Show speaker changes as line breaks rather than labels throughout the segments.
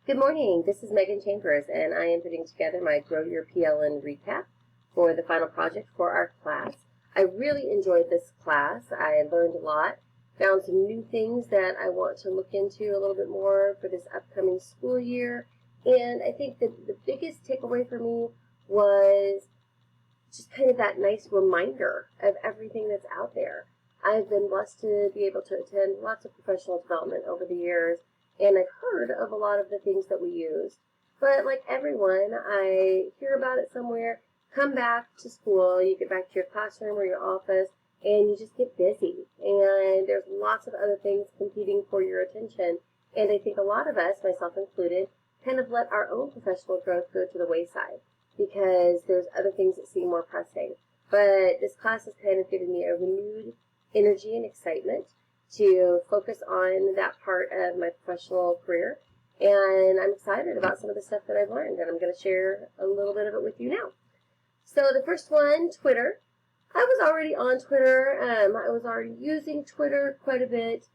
Good morning. This is Megan Chambers, and I am putting together my Grow Your PLN recap for the final project for our class. I really enjoyed this class. I learned a lot, found some new things that I want to look into a little bit more for this upcoming school year. And I think that the biggest takeaway for me was just kind of that nice reminder of everything that's out there. I've been blessed to be able to attend lots of professional development over the years, and I've heard of a lot of the things that we use. But like everyone, I hear about it somewhere, come back to school, you get back to your classroom or your office, and you just get busy. And there's lots of other things competing for your attention. And I think a lot of us, myself included, kind of let our own professional growth go to the wayside because there's other things that seem more pressing. But this class has kind of given me a renewed energy and excitement to focus on that part of my professional career. And I'm excited about some of the stuff that I've learned, and I'm going to share a little bit of it with you now. So the first one, Twitter. I was already on Twitter. I was already using Twitter quite a bit.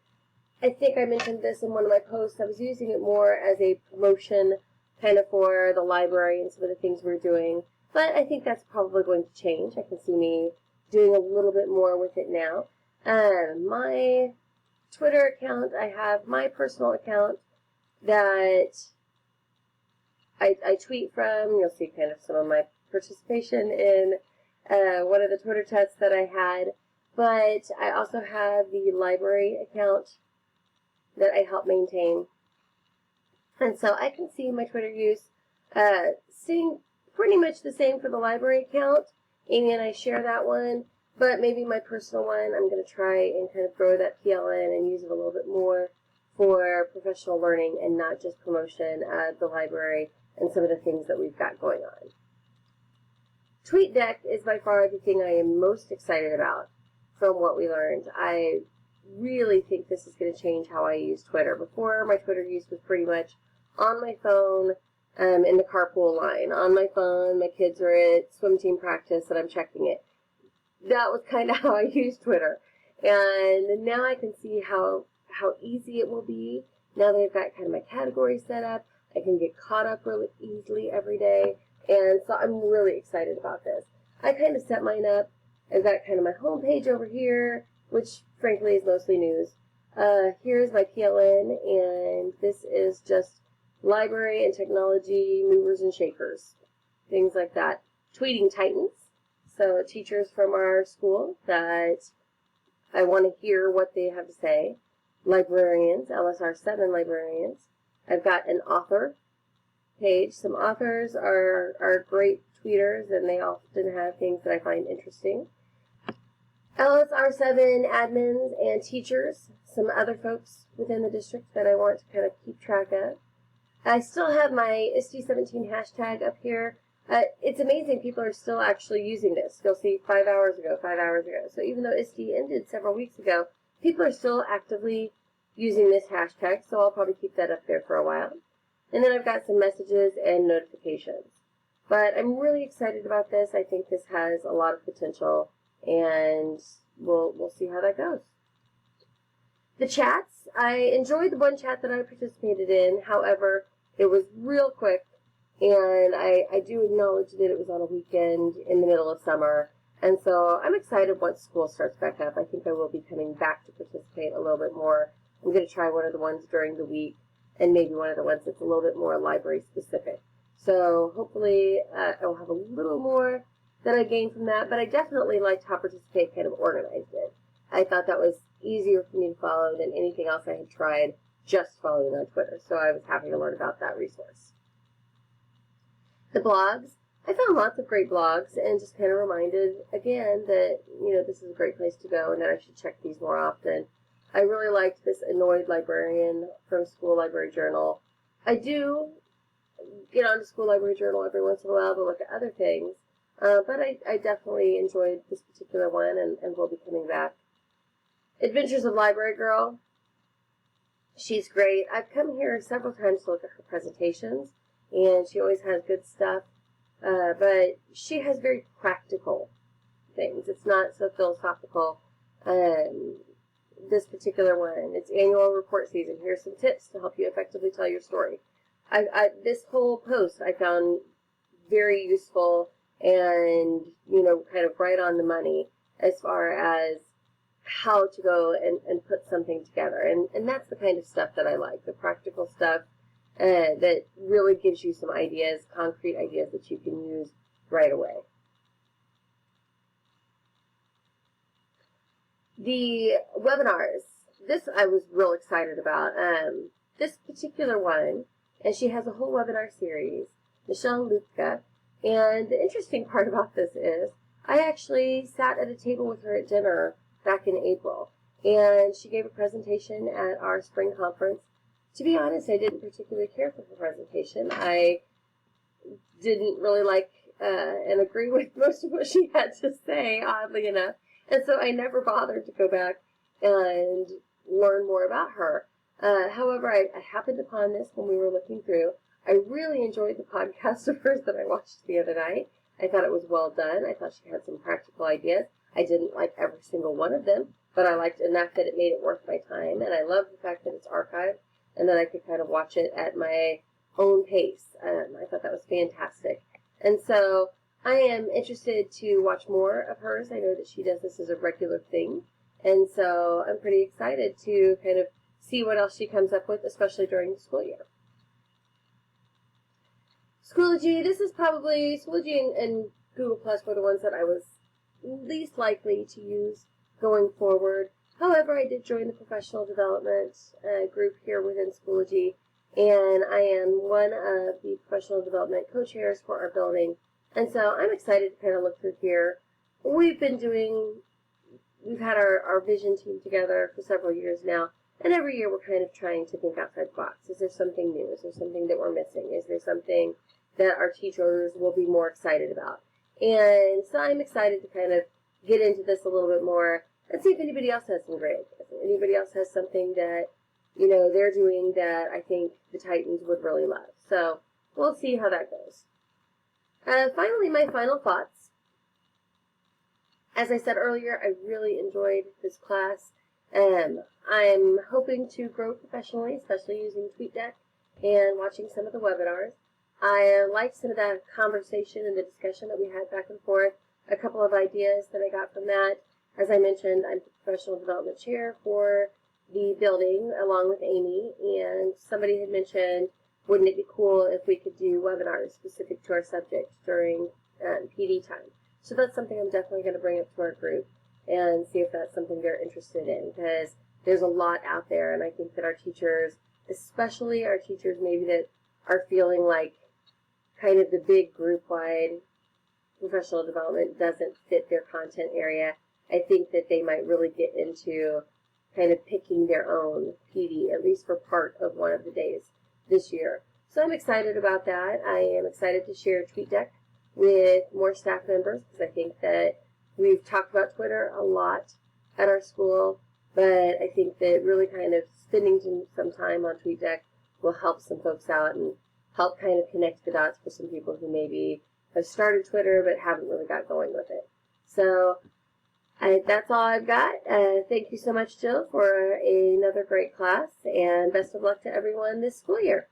I think I mentioned this in one of my posts. I was using it more as a promotion kind of for the library and some of the things we're doing. But I think that's probably going to change. I can see me doing a little bit more with it now. My Twitter account, I have my personal account that I tweet from. You'll see kind of some of my participation in one of the Twitter chats that I had. But I also have the library account that I help maintain. And so I can see my Twitter use seeing pretty much the same for the library account. Amy and I share that one. But maybe my personal one, I'm going to try and kind of grow that PLN and use it a little bit more for professional learning and not just promotion of the library and some of the things that we've got going on. TweetDeck is by far the thing I am most excited about from what we learned. I really think this is going to change how I use Twitter. Before, my Twitter use was pretty much on my phone in the carpool line. On my phone, my kids are at swim team practice and I'm checking it. That was kind of how I use Twitter. And now I can see how easy it will be. Now that I've got kind of my categories set up, I can get caught up really easily every day. And so I'm really excited about this. I kind of set mine up. I've got kind of my home page over here, which frankly is mostly news. Here's my PLN, and this is just library and technology movers and shakers, things like that. Tweeting Titans. So teachers from our school that I want to hear what they have to say. Librarians, LSR 7 librarians. I've got an author page. Some authors are great tweeters, and they often have things that I find interesting. LSR 7 admins and teachers, some other folks within the district that I want to kind of keep track of. I still have my ISTE17 hashtag up here. It's amazing people are still actually using this. You'll see 5 hours ago. So even though ISTE ended several weeks ago, people are still actively using this hashtag, so I'll probably keep that up there for a while. And then I've got some messages and notifications. But I'm really excited about this. I think this has a lot of potential, and we'll see how that goes. The chats, I enjoyed the one chat that I participated in. However, it was real quick. And I do acknowledge that it was on a weekend in the middle of summer. And so I'm excited once school starts back up. I think I will be coming back to participate a little bit more. I'm going to try one of the ones during the week and maybe one of the ones that's a little bit more library specific. So hopefully I will have a little more that I gain from that. But I definitely liked how Participate kind of organized it. I thought that was easier for me to follow than anything else I had tried just following on Twitter. So I was happy to learn about that resource. The blogs, I found lots of great blogs and just kind of reminded again that, this is a great place to go and that I should check these more often. I really liked this Annoyed Librarian from School Library Journal. I do get onto School Library Journal every once in a while to look at other things, but I definitely enjoyed this particular one and will be coming back. Adventures of Library Girl, she's great. I've come here several times to look at her presentations, and she always has good stuff, but she has very practical things. It's not so philosophical. This particular one, it's annual report season. Here's some tips to help you effectively tell your story. this whole post I found very useful and, kind of right on the money as far as how to go and put something together. And that's the kind of stuff that I like, the practical stuff that really gives you some ideas, concrete ideas that you can use right away. The webinars, this I was real excited about. This particular one, and she has a whole webinar series, Michelle Lupka. And the interesting part about this is I actually sat at a table with her at dinner back in April, and she gave a presentation at our spring conference. To be honest, I didn't particularly care for her presentation. I didn't really like and agree with most of what she had to say, oddly enough. And so I never bothered to go back and learn more about her. However, I happened upon this when we were looking through. I really enjoyed the podcast of hers that I watched the other night. I thought it was well done. I thought she had some practical ideas. I didn't like every single one of them, but I liked enough that it made it worth my time. And I love the fact that it's archived and that I could kind of watch it at my own pace. I thought that was fantastic. And so I am interested to watch more of hers. I know that she does this as a regular thing. And so I'm pretty excited to kind of see what else she comes up with, especially during the school year. Schoology, this is probably, Schoology and Google Plus were the ones that I was least likely to use going forward. However, I did join the professional development group here within Schoology, and I am one of the professional development co-chairs for our building. And so I'm excited to kind of look through here. We've had our vision team together for several years now, and every year we're kind of trying to think outside the box. Is there something new? Is there something that we're missing? Is there something that our teachers will be more excited about? And so I'm excited to kind of get into this a little bit more and see if anybody else has some great ideas. If anybody else has something that, they're doing that I think the Titans would really love. So we'll see how that goes. Finally, my final thoughts. As I said earlier, I really enjoyed this class. I'm hoping to grow professionally, especially using TweetDeck and watching some of the webinars. I liked some of that conversation and the discussion that we had back and forth, a couple of ideas that I got from that. As I mentioned, I'm the professional development chair for the building along with Amy, and somebody had mentioned, wouldn't it be cool if we could do webinars specific to our subject during PD time? So that's something I'm definitely going to bring up to our group and see if that's something they're interested in, because there's a lot out there, and I think that our teachers, especially our teachers maybe that are feeling like kind of the big group-wide professional development doesn't fit their content area, I think that they might really get into kind of picking their own PD, at least for part of one of the days this year. So I'm excited about that. I am excited to share TweetDeck with more staff members, because I think that we've talked about Twitter a lot at our school, but I think that really kind of spending some time on TweetDeck will help some folks out and help kind of connect the dots for some people who maybe have started Twitter but haven't really got going with it. So that's all I've got. Thank you so much, Jill, for another great class, and best of luck to everyone this school year.